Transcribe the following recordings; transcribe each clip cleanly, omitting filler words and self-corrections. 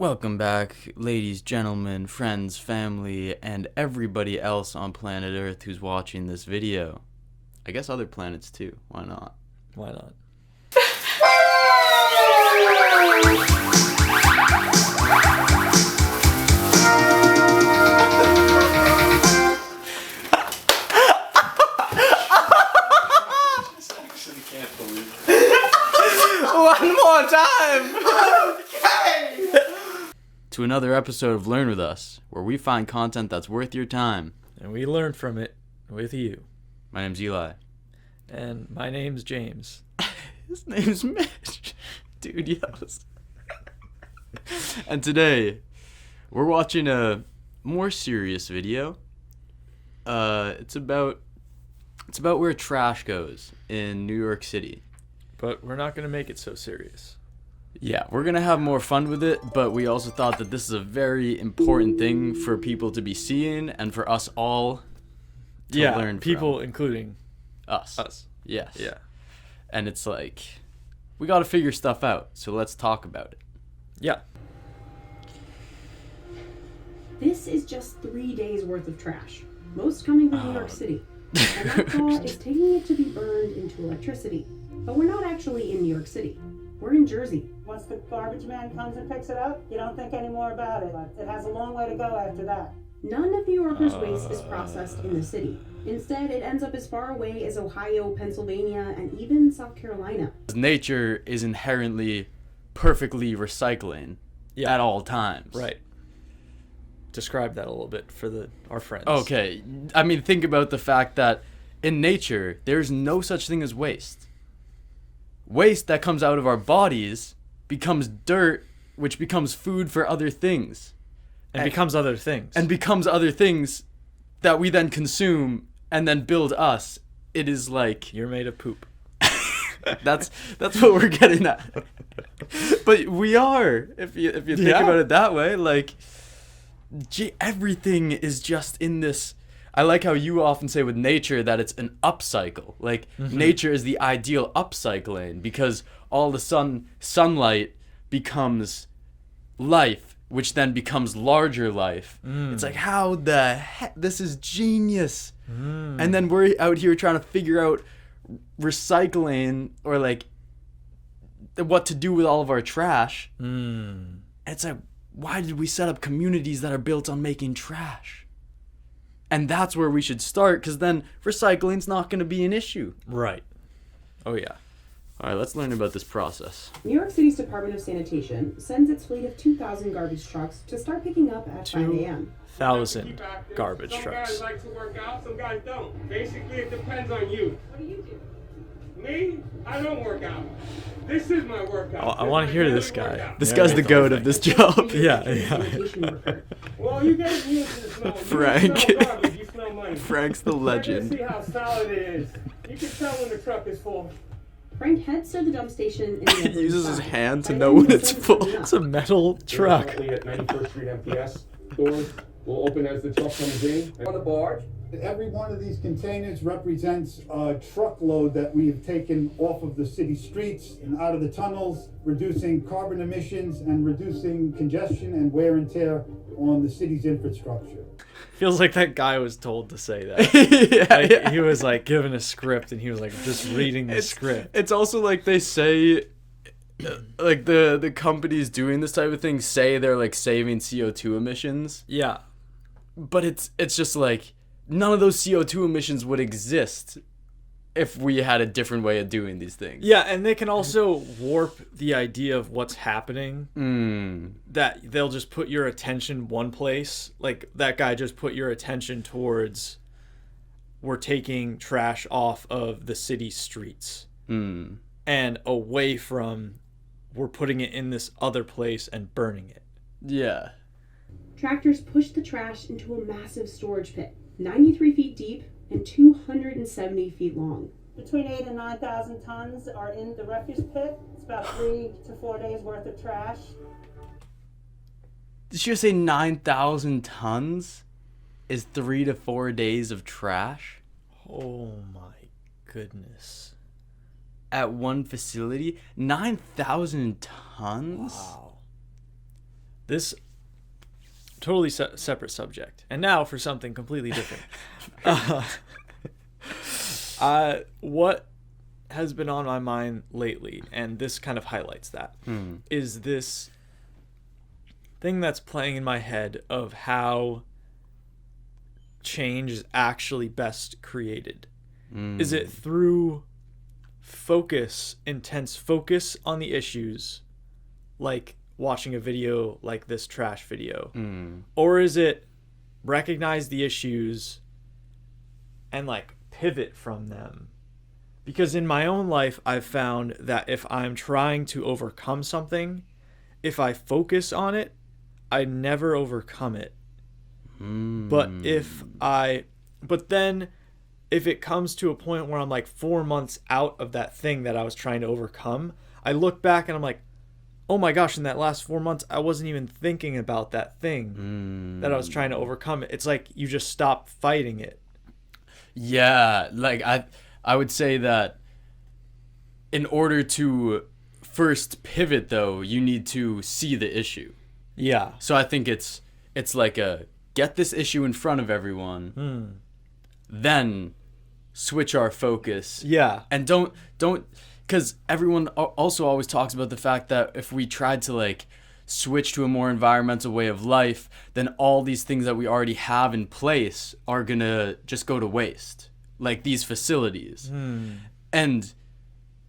Welcome back, ladies, gentlemen, friends, family, and everybody else on planet Earth who's watching this video. I guess other planets too. Why not? Why not? One more time! To another episode of Learn With Us, where we find content that's worth your time. And we learn from it with you. My name's Eli. And my name's James. His name's Mitch. Dude, yes. And today, we're watching a more serious video. It's about where trash goes in New York City. But we're not going to make it so serious. Yeah, we're going to have more fun with it, but we also thought that this is a very important thing for people to be seeing and for us all to learn people from. including Us. us. Yes. Yeah. And it's like, we got to figure stuff out, so let's talk about it. Yeah. This is just 3 days worth of trash, most coming from New York City. And that thought is taking it to be burned into electricity. But we're not actually in New York City. We're in Jersey. Once the garbage man comes and picks it up, you don't think any more about it. It has a long way to go after that. None of New Yorkers' waste is processed in the city. Instead, it ends up as far away as Ohio, Pennsylvania, and even South Carolina. Nature is inherently perfectly recycling at all times. Right. Describe that a little bit for our friends. Okay. I mean, think about the fact that in nature, there's no such thing as waste. Waste that comes out of our bodies becomes dirt, which becomes food for other things. And becomes other things. And becomes other things that we then consume and then build us. It is like... You're made of poop. That's what we're getting at. But we are, if you think about it that way, like... everything is just in this... I like how you often say with nature that it's an upcycle. Like, nature is the ideal upcycling because all the sunlight becomes life, which then becomes larger life. It's like, how the heck? This is genius. And then we're out here trying to figure out recycling or, like, what to do with all of our trash. And it's like, why did we set up communities that are built on making trash? And that's where we should start, because then recycling's not going to be an issue. Right. Oh, yeah. All right, let's learn about this process. New York City's Department of Sanitation sends its fleet of 2,000 garbage trucks to start picking up at 5 a.m. 1,000 garbage Some trucks. guys like to work out, some guys don't. Basically, it depends on you. What do you do? Me? I don't work out. This is my workout. I want to hear this guy. This Yeah, guy's yeah, the goat of this job. Yeah. Sanitation worker. Well, you guys need to smell. Frank. You smell garbage, you smell money. Frank's the Check and legend. see how solid it is. You can tell when the truck is full. Frank heads to the dump station in the He uses his side. hand to By know then, when the it's sun's full. coming up. It's a metal truck. Currently at 91st Street MPS. Doors will open as the truck comes in. On the barge. Every one of these containers represents a truckload that we have taken off of the city streets and out of the tunnels, reducing carbon emissions and reducing congestion and wear and tear on the city's infrastructure. Feels like that guy was told to say that. yeah. He was like given a script and he was like just reading the script. It's also like they say, like the companies doing this type of thing say they're like saving CO2 emissions, Yeah. but it's just like none of those CO2 emissions would exist if we had a different way of doing these things. Yeah, and they can also warp the idea of what's happening. That they'll just put your attention one place. Like that guy just put your attention towards we're taking trash off of the city streets. And away from we're putting it in this other place and burning it. Yeah. Tractors push the trash into a massive storage pit, 93 feet deep and 270 feet long. Between 8,000 and 9,000 tons are in the refuse pit. It's about 3 to 4 days worth of trash. Did you say 9,000 tons is 3 to 4 days of trash Oh my goodness. at one facility? 9,000 tons? Wow. this totally separate subject. And now for something completely different. What has been on my mind lately, and this kind of highlights that, is this thing that's playing in my head of how change is actually best created. Is it through intense focus on the issues, like watching a video like this trash video? Or is it recognize the issues and like pivot from them? Because in my own life, I've found that if I'm trying to overcome something, if I focus on it, I never overcome it. But then if it comes to a point where I'm like 4 months out of that thing that I was trying to overcome, I look back and I'm like, oh my gosh, in that last 4 months, I wasn't even thinking about that thing that I was trying to overcome. It's like you just stop fighting it. Yeah, like I would say that in order to first pivot, though, you need to see the issue. Yeah. So I think it's like a get this issue in front of everyone, then switch our focus. Yeah. And don't because everyone also always talks about the fact that if we tried to like switch to a more environmental way of life, then all these things that we already have in place are gonna just go to waste, like these facilities. And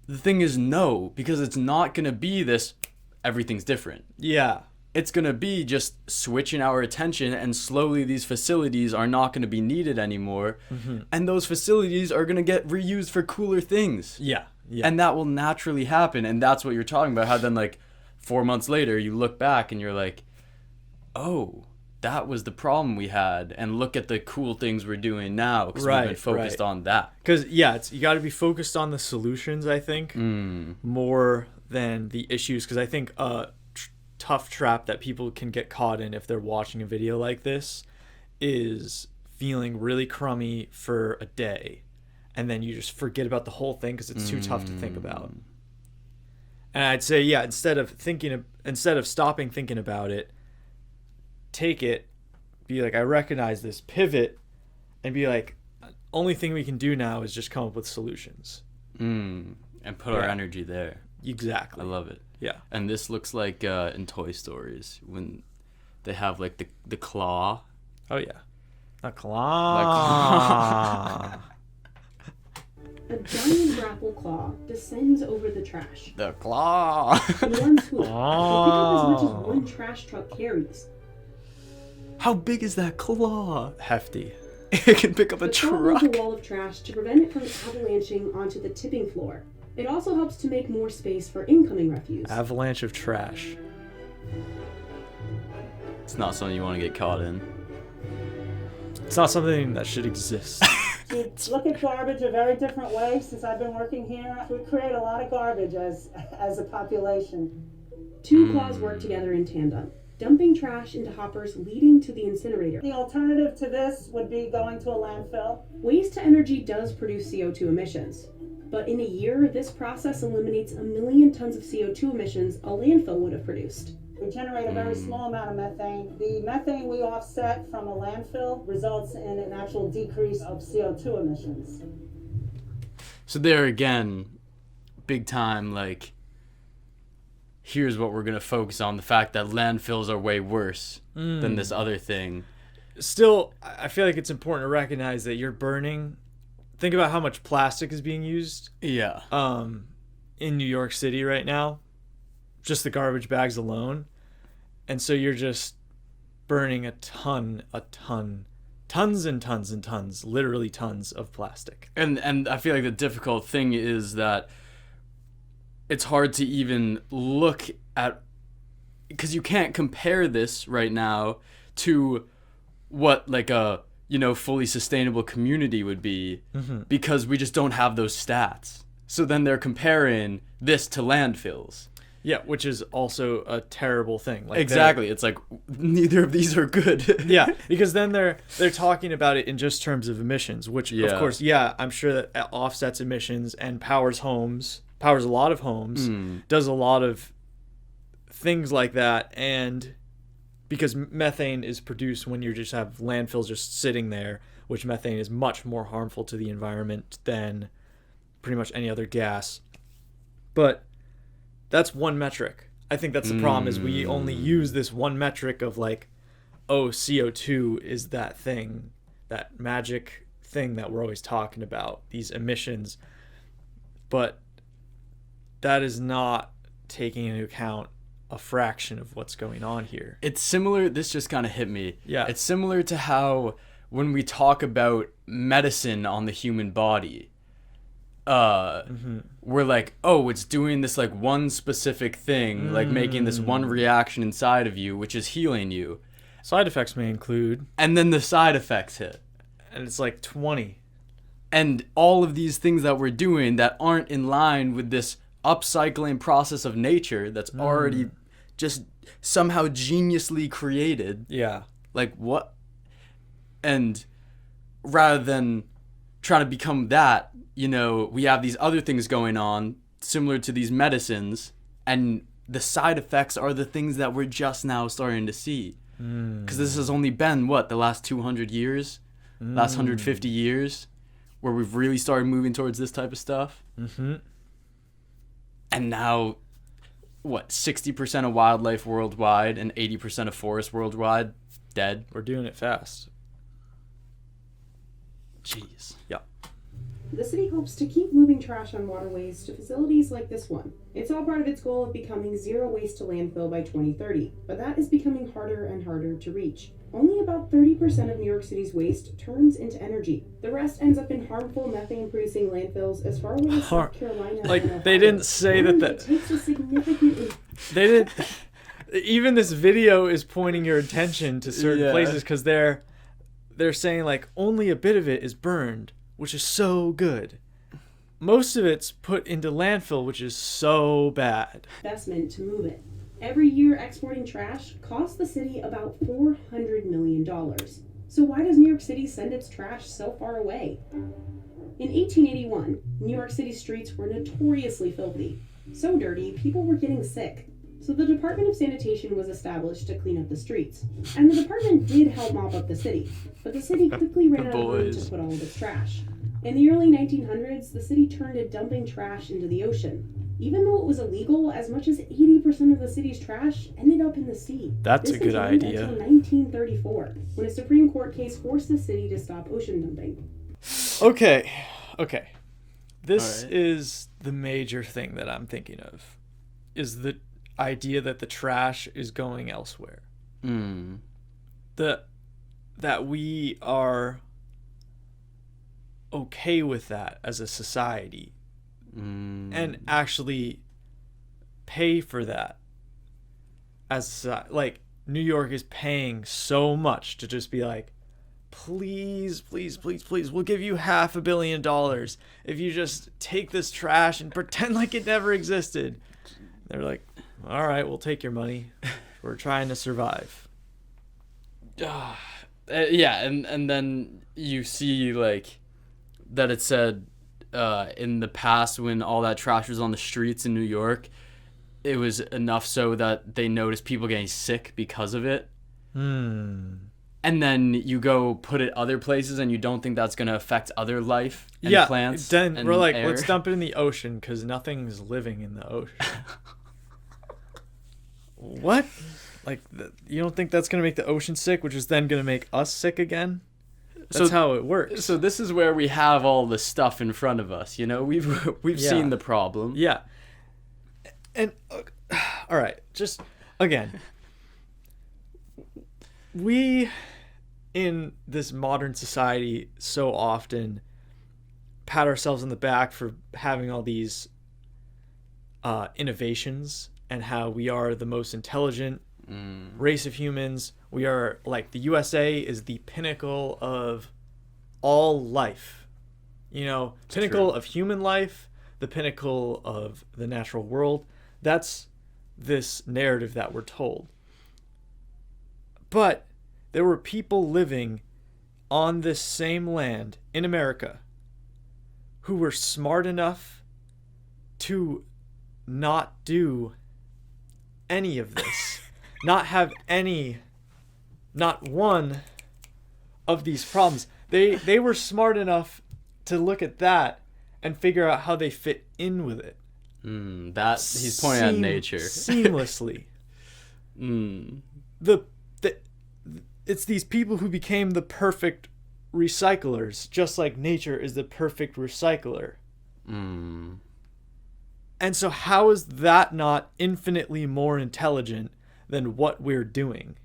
the thing is, no, because it's not gonna be this everything's different. Yeah. It's gonna be just switching our attention, and slowly these facilities are not gonna be needed anymore, and those facilities are gonna get reused for cooler things. Yeah. Yeah. And that will naturally happen, and that's what you're talking about, how then like 4 months later you look back and you're like, oh, that was the problem we had, and look at the cool things we're doing now because we've been focused on that. Because you got to be focused on the solutions, I think, more than the issues. Because I think a tough trap that people can get caught in if they're watching a video like this is feeling really crummy for a day, and then you just forget about the whole thing because it's too tough to think about. And I'd say, instead of stopping thinking about it, take it, be like, I recognize this, pivot, and be like, only thing we can do now is just come up with solutions. And put our energy there. Exactly. I love it. Yeah. And this looks like in Toy Stories when they have like the claw. Oh yeah. A claw. A giant grapple claw descends over the trash. The claw. In one swoop, it will pick up as much as one trash truck carries. How big is that claw? Hefty. It can pick up a The claw truck. moves a wall of trash to prevent it from avalanching onto the tipping floor. It also helps to make more space for incoming refuse. Avalanche of trash. It's not something you want to get caught in. It's not something that should exist. We look at garbage a very different way since I've been working here. We create a lot of garbage as a population. Two claws work together in tandem, dumping trash into hoppers leading to the incinerator. The alternative to this would be going to a landfill. Waste to energy does produce CO2 emissions, but in a year, this process eliminates 1 million tons of CO2 emissions a landfill would have produced. We generate a very small amount of methane. The methane we offset from a landfill results in an actual decrease of CO2 emissions. So there again, big time, like, here's what we're going to focus on, the fact that landfills are way worse than this other thing. Still, I feel like it's important to recognize that you're burning. Think about how much plastic is being used Yeah. in New York City right now. Just the garbage bags alone. And so you're just burning tons and tons and tons, literally tons of plastic. And I feel like the difficult thing is that it's hard to even look at, because you can't compare this right now to what like a fully sustainable community would be, because we just don't have those stats. So then they're comparing this to landfills. Yeah, which is also a terrible thing. Like Exactly. It's like neither of these are good. yeah, because then they're talking about it in just terms of emissions, which of course, I'm sure that offsets emissions and powers a lot of homes, does a lot of things like that, and because methane is produced when you just have landfills just sitting there, which methane is much more harmful to the environment than pretty much any other gas. But that's one metric. I think that's the problem, is we only use this one metric of like, oh, CO2 is that thing, that magic thing that we're always talking about, these emissions. But that is not taking into account a fraction of what's going on here. It's similar. This just kind of hit me. Yeah. It's similar to how when we talk about medicine on the human body, we're like, oh, it's doing this like one specific thing, like making this one reaction inside of you, which is healing you. Side effects may include, And then the side effects hit. and it's like 20. And all of these things that we're doing that aren't in line with this upcycling process of nature that's already just somehow geniusly created. Yeah. Like, what? And rather than trying to become that, you know, we have these other things going on similar to these medicines, and the side effects are the things that we're just now starting to see. Because this has only been, what, the last 200 years? Last 150 years? Where we've really started moving towards this type of stuff? Mm-hmm. And now, what, 60% of wildlife worldwide and 80% of forest worldwide dead? We're doing it fast. Jeez. Yeah. The city hopes to keep moving trash on waterways to facilities like this one. It's all part of its goal of becoming zero waste to landfill by 2030, but that is becoming harder and harder to reach. Only about 30% of New York City's waste turns into energy. The rest ends up in harmful methane-producing landfills as far away as South Carolina. Like, and they Ohio. didn't say that And the- it takes a significant They did. Even this video is pointing your attention to certain Yeah. places, because they're saying like only a bit of it is burned, which is so good. Most of it's put into landfill, which is so bad. investment to move it. Every year, exporting trash costs the city about $400 million. So why does New York City send its trash so far away? In 1881, New York City streets were notoriously filthy. So dirty, people were getting sick. So the Department of Sanitation was established to clean up the streets. And the department did help mop up the city, but the city quickly ran out of room boys. to put all of its trash. In the early 1900s, the city turned to dumping trash into the ocean. Even though it was illegal, as much as 80% of the city's trash ended up in the sea. That's This a good continued idea. Until 1934, when a Supreme Court case forced the city to stop ocean dumping. Okay. This Alright. is the major thing that I'm thinking of, is the idea that the trash is going elsewhere. That we are okay with that as a society, and actually pay for that. As like New York is paying so much to just be like, please, we'll give you $500 million if you just take this trash and pretend like it never existed. They're like, all right, we'll take your money. We're trying to survive. Yeah, and then you see like that it said in the past when all that trash was on the streets in New York, it was enough so that they noticed people getting sick because of it. And then you go put it other places and you don't think that's going to affect other life and plants. Then and we're like, air. let's dump it in the ocean because nothing's living in the ocean. What? Like, you don't think that's going to make the ocean sick, which is then going to make us sick again? That's So- how it works. So this is where we have all the stuff in front of us, you know? We've Yeah. seen the problem. Yeah. And, all right, just, again, we, in this modern society, so often pat ourselves on the back for having all these innovations and how we are the most intelligent race of humans. We are, like, the USA is the pinnacle of all life. You know, pinnacle of human life, the pinnacle of the natural world. That's this narrative that we're told. But there were people living on this same land in America who were smart enough to not do any of this, not have any not one of these problems. They were smart enough to look at that and figure out how they fit in with it. That he's pointing at nature seamlessly. It's these people who became the perfect recyclers, just like nature is the perfect recycler. And so how is that not infinitely more intelligent than what we're doing?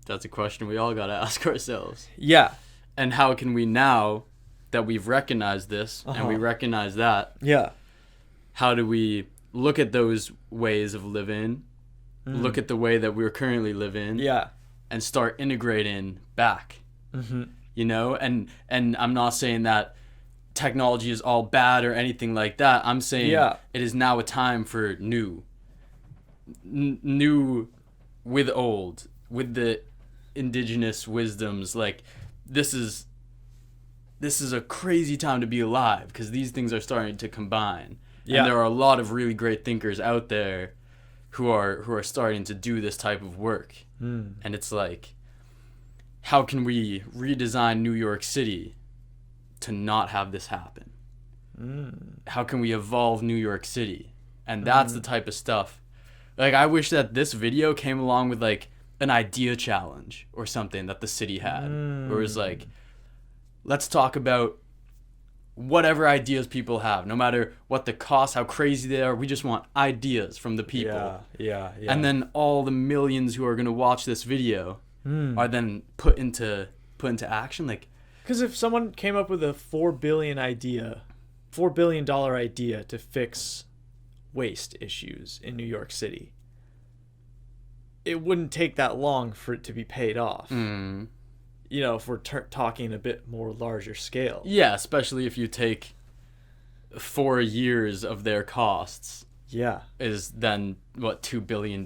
That's a question we all gotta ask ourselves. Yeah. And how can we, now that we've recognized this and we recognize that, Yeah. how do we look at those ways of living, look at the way that we're currently living, Yeah. and start integrating back? You know, and I'm not saying that technology is all bad or anything like that. I'm saying it is now a time for new with old, with the indigenous wisdoms. Like, this is a crazy time to be alive, because these things are starting to combine. And there are a lot of really great thinkers out there who are starting to do this type of work. And it's like, how can we redesign New York City to not have this happen? How can we evolve New York City? And that's the type of stuff. Like, I wish that this video came along with like an idea challenge or something that the city had, where it was like, let's talk about whatever ideas people have, no matter what the cost, how crazy they are. We just want ideas from the people. Yeah. And then all the millions who are going to watch this video are then put into action. Like, because if someone came up with a $4 billion idea to fix waste issues in New York City, it wouldn't take that long for it to be paid off. You know, if we're talking a bit more larger scale. Yeah, especially if you take 4 years of their costs. Yeah. Is then, what, $2 billion?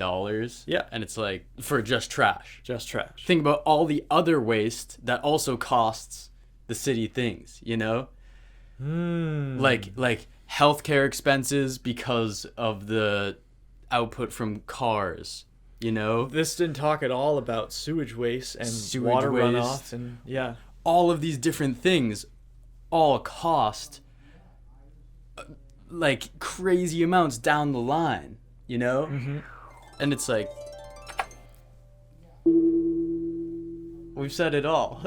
Yeah. And it's like, for just trash. Just trash. Think about all the other waste that also costs the city things, you know? Like healthcare expenses because of the output from cars, you know? This didn't talk at all about sewage waste and water runoff and all of these different things all cost like crazy amounts down the line, you know? And it's like, we've said it all.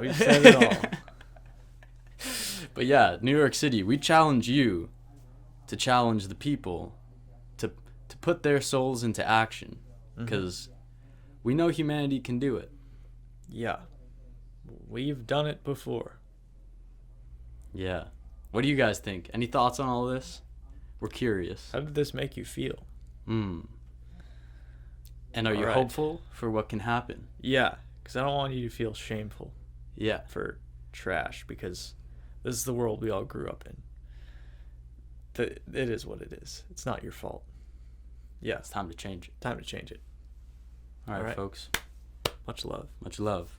But yeah, New York City, we challenge you to challenge the people to put their souls into action, because we know humanity can do it. Yeah. We've done it before. Yeah. What do you guys think? Any thoughts on all this? We're curious. How did this make you feel? And are you hopeful for what can happen? Yeah, because I don't want you to feel shameful. Yeah. For trash, because this is the world we all grew up in. It is what it is. It's not your fault. Yeah. It's time to change it. Time to change it. All right, folks. Much love. Much love.